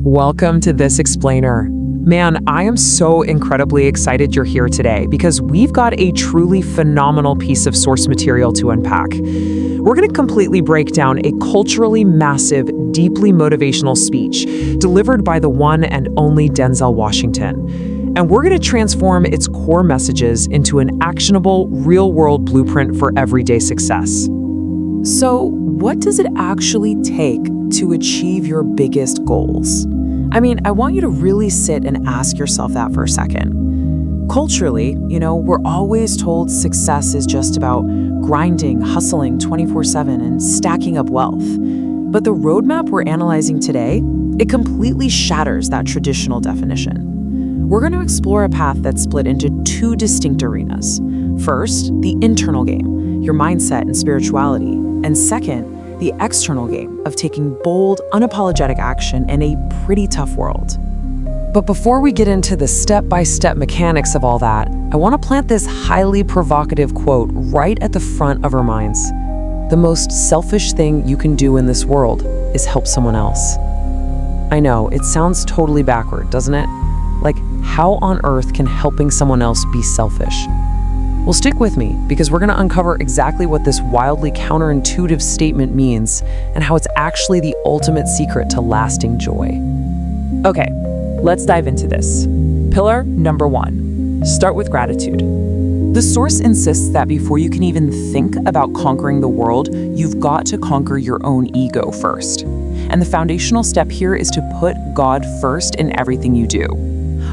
Welcome to This Explainer. Man, I am so incredibly excited you're here today because we've got a truly phenomenal piece of source material to unpack. We're going to completely break down a culturally massive, deeply motivational speech delivered by the one and only Denzel Washington. And we're going to transform its core messages into an actionable, real-world blueprint for everyday success. So, what does it actually take to achieve your biggest goals? I want you to really sit and ask yourself that for a second. Culturally, we're always told success is just about grinding, hustling 24/7, and stacking up wealth. But the roadmap we're analyzing today, it completely shatters that traditional definition. We're going to explore a path that's split into two distinct arenas. First, the internal game, your mindset and spirituality. And second, the external game of taking bold, unapologetic action in a pretty tough world. But before we get into the step-by-step mechanics of all that, I want to plant this highly provocative quote right at the front of our minds. The most selfish thing you can do in this world is help someone else. I know, it sounds totally backward, doesn't it? Like, how on earth can helping someone else be selfish? Well, stick with me, because we're going to uncover exactly what this wildly counterintuitive statement means and how it's actually the ultimate secret to lasting joy. Okay, let's dive into this. Pillar number 1, start with gratitude. The source insists that before you can even think about conquering the world, you've got to conquer your own ego first. And the foundational step here is to put God first in everything you do.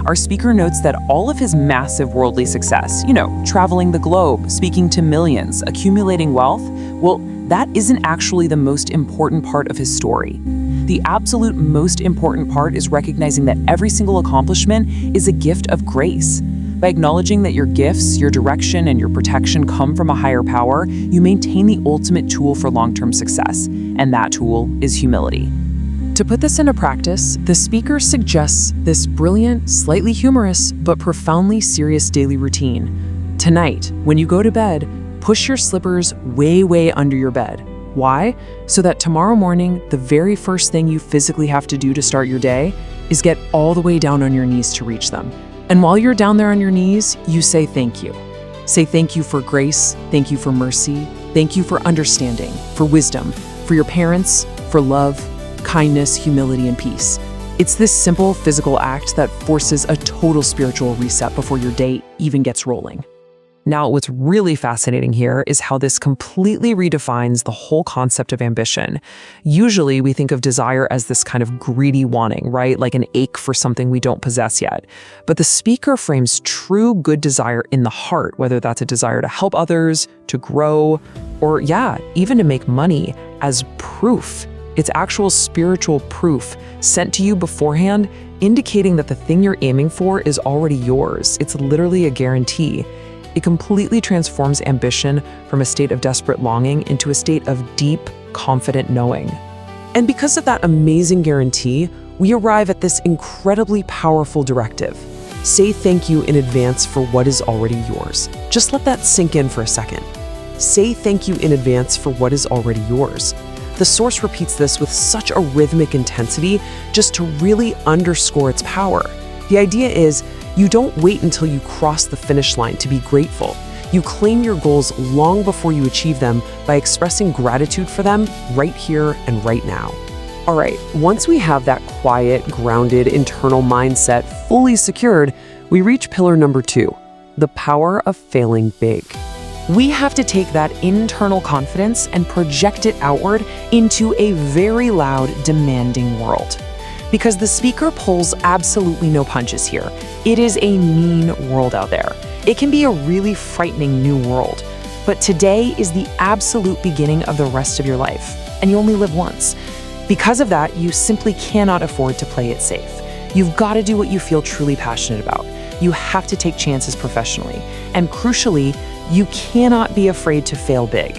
Our speaker notes that all of his massive worldly success, traveling the globe, speaking to millions, accumulating wealth, well, that isn't actually the most important part of his story. The absolute most important part is recognizing that every single accomplishment is a gift of grace. By acknowledging that your gifts, your direction, and your protection come from a higher power, you maintain the ultimate tool for long-term success, and that tool is humility. To put this into practice, the speaker suggests this brilliant, slightly humorous, but profoundly serious daily routine. Tonight, when you go to bed, push your slippers way under your bed. Why? So that tomorrow morning, the very first thing you physically have to do to start your day is get all the way down on your knees to reach them. And while you're down there on your knees, you say thank you. Say thank you for grace, thank you for mercy, thank you for understanding, for wisdom, for your parents, for love, kindness, humility, and peace. It's this simple physical act that forces a total spiritual reset before your day even gets rolling. Now, what's really fascinating here is how this completely redefines the whole concept of ambition. Usually, we think of desire as this kind of greedy wanting, right? Like an ache for something we don't possess yet. But the speaker frames true good desire in the heart, whether that's a desire to help others, to grow, or even to make money, as proof. It's actual spiritual proof sent to you beforehand, indicating that the thing you're aiming for is already yours. It's literally a guarantee. It completely transforms ambition from a state of desperate longing into a state of deep, confident knowing. And because of that amazing guarantee, we arrive at this incredibly powerful directive. Say thank you in advance for what is already yours. Just let that sink in for a second. Say thank you in advance for what is already yours. The source repeats this with such a rhythmic intensity just to really underscore its power. The idea is, you don't wait until you cross the finish line to be grateful. You claim your goals long before you achieve them by expressing gratitude for them right here and right now. All right, once we have that quiet, grounded, internal mindset fully secured, we reach pillar number 2, the power of failing big. We have to take that internal confidence and project it outward into a very loud, demanding world. Because the speaker pulls absolutely no punches here. It is a mean world out there. It can be a really frightening new world. But today is the absolute beginning of the rest of your life, and you only live once. Because of that, you simply cannot afford to play it safe. You've got to do what you feel truly passionate about. You have to take chances professionally. And crucially, you cannot be afraid to fail big.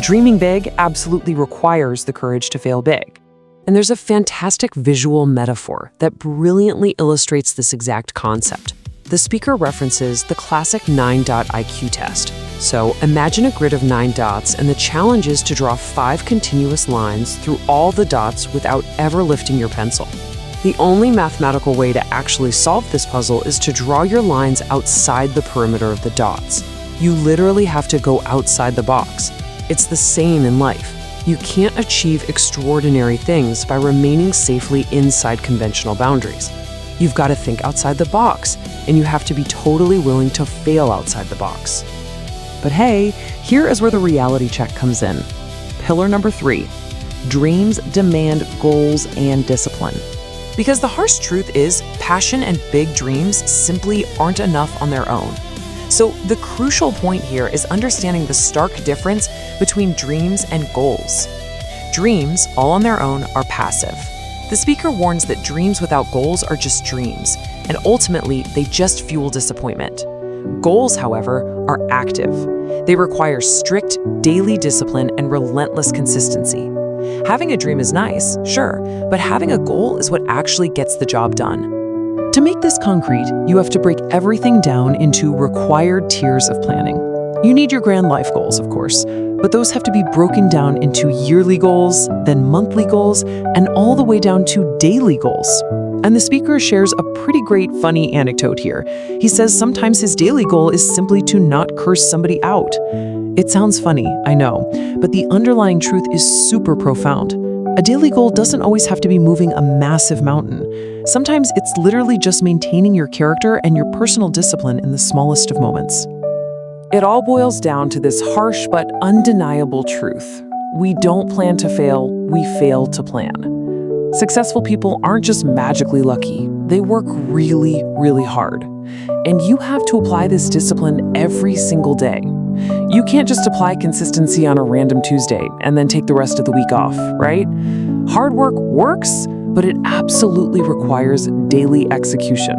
Dreaming big absolutely requires the courage to fail big. And there's a fantastic visual metaphor that brilliantly illustrates this exact concept. The speaker references the classic 9-dot IQ test. So imagine a grid of 9 dots, and the challenge is to draw 5 continuous lines through all the dots without ever lifting your pencil. The only mathematical way to actually solve this puzzle is to draw your lines outside the perimeter of the dots. You literally have to go outside the box. It's the same in life. You can't achieve extraordinary things by remaining safely inside conventional boundaries. You've got to think outside the box, and you have to be totally willing to fail outside the box. But hey, here is where the reality check comes in. Pillar number 3, dreams demand goals and discipline. Because the harsh truth is, passion and big dreams simply aren't enough on their own. So the crucial point here is understanding the stark difference between dreams and goals. Dreams, all on their own, are passive. The speaker warns that dreams without goals are just dreams, and ultimately, they just fuel disappointment. Goals, however, are active. They require strict, daily discipline and relentless consistency. Having a dream is nice, sure, but having a goal is what actually gets the job done. To make this concrete, you have to break everything down into required tiers of planning. You need your grand life goals, of course, but those have to be broken down into yearly goals, then monthly goals, and all the way down to daily goals. And the speaker shares a pretty great funny anecdote here. He says sometimes his daily goal is simply to not curse somebody out. It sounds funny, I know, but the underlying truth is super profound. A daily goal doesn't always have to be moving a massive mountain. Sometimes it's literally just maintaining your character and your personal discipline in the smallest of moments. It all boils down to this harsh but undeniable truth. We don't plan to fail, we fail to plan. Successful people aren't just magically lucky, they work really, really hard. And you have to apply this discipline every single day. You can't just apply consistency on a random Tuesday and then take the rest of the week off, right? Hard work works, but it absolutely requires daily execution.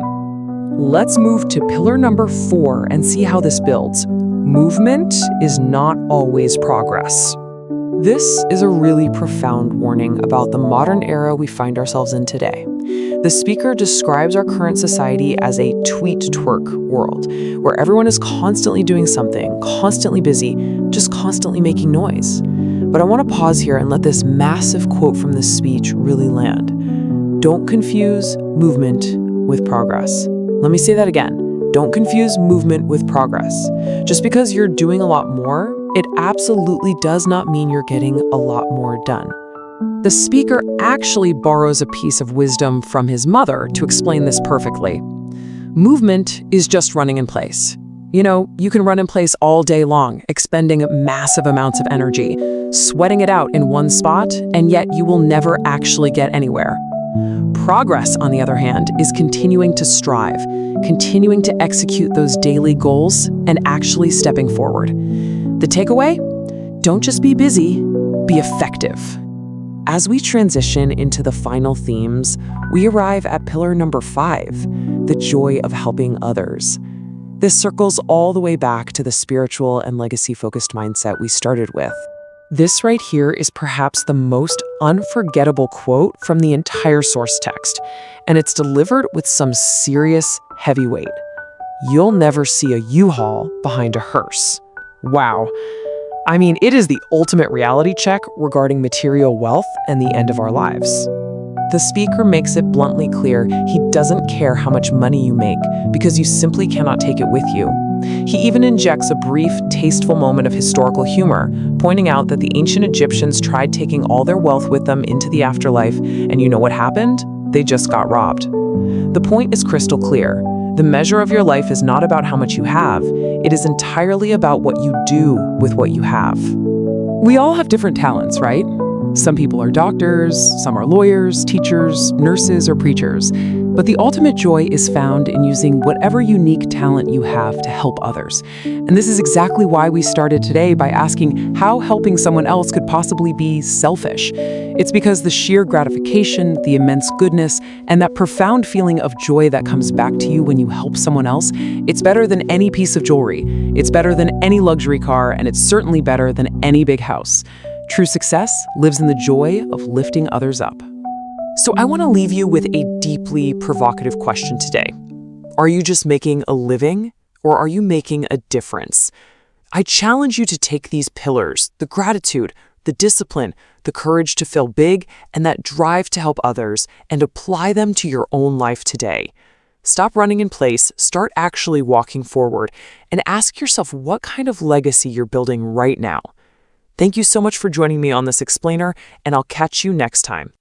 Let's move to pillar number 4 and see how this builds. Movement is not always progress. This is a really profound warning about the modern era we find ourselves in today. The speaker describes our current society as a tweet-twerk world, where everyone is constantly doing something, constantly busy, just constantly making noise. But I want to pause here and let this massive quote from this speech really land. Don't confuse movement with progress. Let me say that again. Don't confuse movement with progress. Just because you're doing a lot more, it absolutely does not mean you're getting a lot more done. The speaker actually borrows a piece of wisdom from his mother to explain this perfectly. Movement is just running in place. You know, you can run in place all day long, expending massive amounts of energy, sweating it out in one spot, and yet you will never actually get anywhere. Progress, on the other hand, is continuing to strive, continuing to execute those daily goals, and actually stepping forward. The takeaway? Don't just be busy, be effective. As we transition into the final themes, we arrive at pillar number 5, the joy of helping others. This circles all the way back to the spiritual and legacy-focused mindset we started with. This right here is perhaps the most unforgettable quote from the entire source text, and it's delivered with some serious heavyweight. You'll never see a U-Haul behind a hearse. Wow. I mean, it is the ultimate reality check regarding material wealth and the end of our lives. The speaker makes it bluntly clear he doesn't care how much money you make because you simply cannot take it with you. He even injects a brief, tasteful moment of historical humor, pointing out that the ancient Egyptians tried taking all their wealth with them into the afterlife, and you know what happened? They just got robbed. The point is crystal clear. The measure of your life is not about how much you have. It is entirely about what you do with what you have. We all have different talents, right? Some people are doctors, some are lawyers, teachers, nurses, or preachers. But the ultimate joy is found in using whatever unique talent you have to help others. And this is exactly why we started today by asking how helping someone else could possibly be selfish. It's because the sheer gratification, the immense goodness, and that profound feeling of joy that comes back to you when you help someone else, it's better than any piece of jewelry. It's better than any luxury car, and it's certainly better than any big house. True success lives in the joy of lifting others up. So I want to leave you with a deeply provocative question today. Are you just making a living, or are you making a difference? I challenge you to take these pillars, the gratitude, the discipline, the courage to feel big, and that drive to help others, and apply them to your own life today. Stop running in place, start actually walking forward, and ask yourself what kind of legacy you're building right now. Thank you so much for joining me on this explainer, and I'll catch you next time.